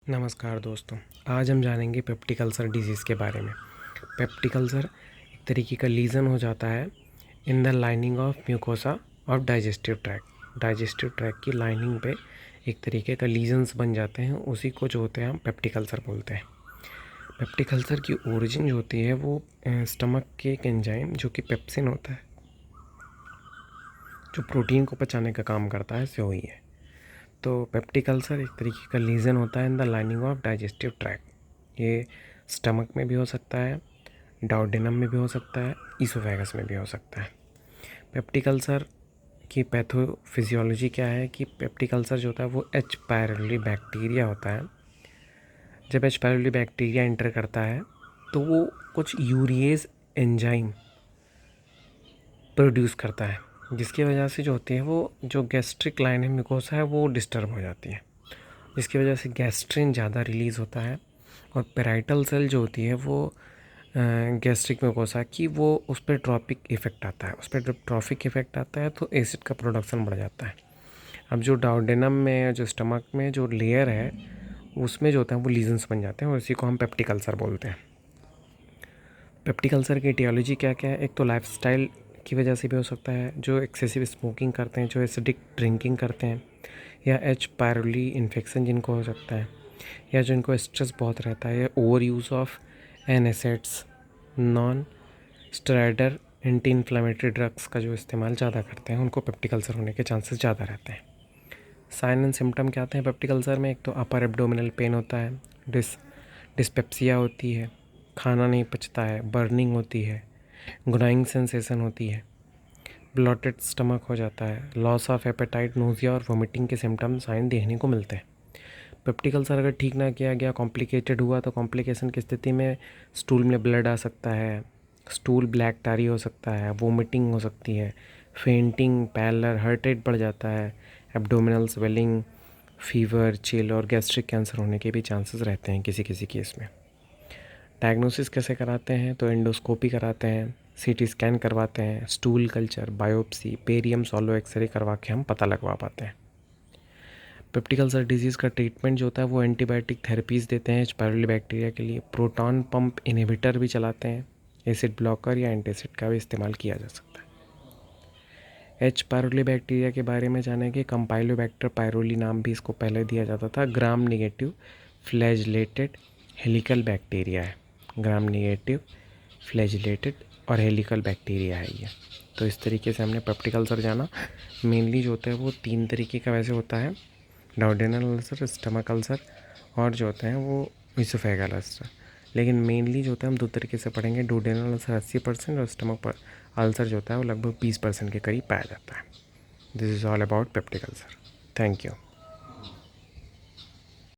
नमस्कार दोस्तों, आज हम जानेंगे पेप्टिक अल्सर डिजीज़ के बारे में। पेप्टिक अल्सर एक तरीके का लीज़न हो जाता है in the lining of mucosa of digestive tract. Digestive tract की लाइनिंग पे एक तरीके का लीजन्स बन जाते हैं, उसी को जो होते हैं हम पेप्टिक अल्सर बोलते हैं। पेप्टिक अल्सर की ओरिजिन जो होती है वो स्टमक के एक एंजाइम जो कि पेप्सिन होता है, जो प्रोटीन को पचाने का काम करता है, से हुई है। तो पेप्टिक अल्सर एक तरीके का लीज़न होता है in the lining of digestive tract. ये स्टमक में भी हो सकता है, डाउडेनम में भी हो सकता है, ईसोफेगस में भी हो सकता है। पेप्टिक अल्सर की पैथोफिजियोलॉजी क्या है कि पेप्टिक अल्सर जो होता है वो एच पायरोली बैक्टीरिया होता है। जब एच पायरोली बैक्टीरिया एंटर करता है तो वो कुछ यूरिएज एंजाइम प्रोड्यूस करता है, जिसकी वजह से जो होती है वो जो गैस्ट्रिक लाइन है म्यूकोसा है वो डिस्टर्ब हो जाती है, जिसकी वजह से गैस्ट्रिन ज़्यादा रिलीज़ होता है। और पेराइटल सेल जो होती है वो गैस्ट्रिक म्यूकोसा की वो उस पर ट्रॉपिक इफ़ेक्ट आता है। उस पर जब ट्रॉपिक इफ़ेक्ट आता है तो एसिड का प्रोडक्शन बढ़ जाता है। अब जो डाउडेनम में जो स्टमक में जो लेयर है उसमें जो होता है वो लीजन्स बन जाते हैं और इसी को हम पेप्टिक अल्सर बोलते हैं। पेप्टिक अल्सर की एटियोलॉजी क्या क्या है? एक तो लाइफस्टाइल की वजह से भी हो सकता है, जो एक्सेसिव स्मोकिंग करते हैं, जो एसिडिक ड्रिंकिंग करते हैं, या एच पायरोली इन्फेक्शन जिनको हो सकता है, या जिनको स्ट्रेस बहुत रहता है, या over use of NSAIDs, non steroidal anti inflammatory drugs का जो इस्तेमाल ज़्यादा करते हैं, उनको पेप्टिक अल्सर होने के चांसेस ज़्यादा रहते हैं। साइन एंड सिम्टम क्या आते हैं पेप्टिक अल्सर में? एक तो अपर एब्डोमिनल पेन होता है, डिस्पेप्सिया होती है, खाना नहीं पचता है, बर्निंग होती है, ग्नाइंग सेंसेशन होती है, ब्लॉटेड स्टमक हो जाता है, लॉस ऑफ एपेटाइट, नोजिया और वोमिटिंग के सिम्टम साइन देखने को मिलते हैं। पेप्टिक अल्सर अगर ठीक ना किया गया, कॉम्प्लिकेटेड हुआ, तो कॉम्प्लिकेशन की स्थिति में स्टूल में ब्लड आ सकता है, स्टूल ब्लैक टारी हो सकता है, वोमिटिंग हो सकती है, फेंटिंग, पैलर, हार्ट रेट बढ़ जाता है, एब्डोमिनल स्वेलिंग, फीवर, चिल और गैस्ट्रिक कैंसर होने के भी चांसेस रहते हैं किसी किसी केस में। डायग्नोसिस कैसे कराते हैं? तो एंडोस्कोपी कराते हैं, सीटी स्कैन करवाते हैं, stool culture, biopsy, barium swallow X ray करवा के हम पता लगवा पाते हैं। पेप्टिक अल्सर डिजीज़ का ट्रीटमेंट जो होता है वो एंटीबायोटिक थेरेपीज़ देते हैं एच पायरोली बैक्टीरिया के लिए, प्रोटॉन पंप इनहिबिटर भी चलाते हैं, एसिड ब्लॉकर या एंटासिड का भी इस्तेमाल किया जा सकता है। एच पायरोली बैक्टीरिया के बारे में जानेंगे। कंपाइलोबैक्टर पायरोली नाम भी इसको पहले दिया जाता था। Gram negative flagellated helical bacteria है। ग्राम नेगेटिव फ्लैजिलेटेड और हेलिकल बैक्टीरिया है ये। तो इस तरीके से हमने पेप्टिक अल्सर जाना। मेनली जो होता है वो 3 तरीके का वैसे होता है, डाउडेनल अल्सर, स्टमक अल्सर और जो होते हैं वो इसोफेगल अल्सर। लेकिन मेनली जो होता है हम 2 तरीके से पढ़ेंगे। डाउडेनल अल्सर 80% और स्टमक पर अल्सर जो होता है वो लगभग 20% के करीब पाया जाता है। This is all about peptic ulcer. Thank you.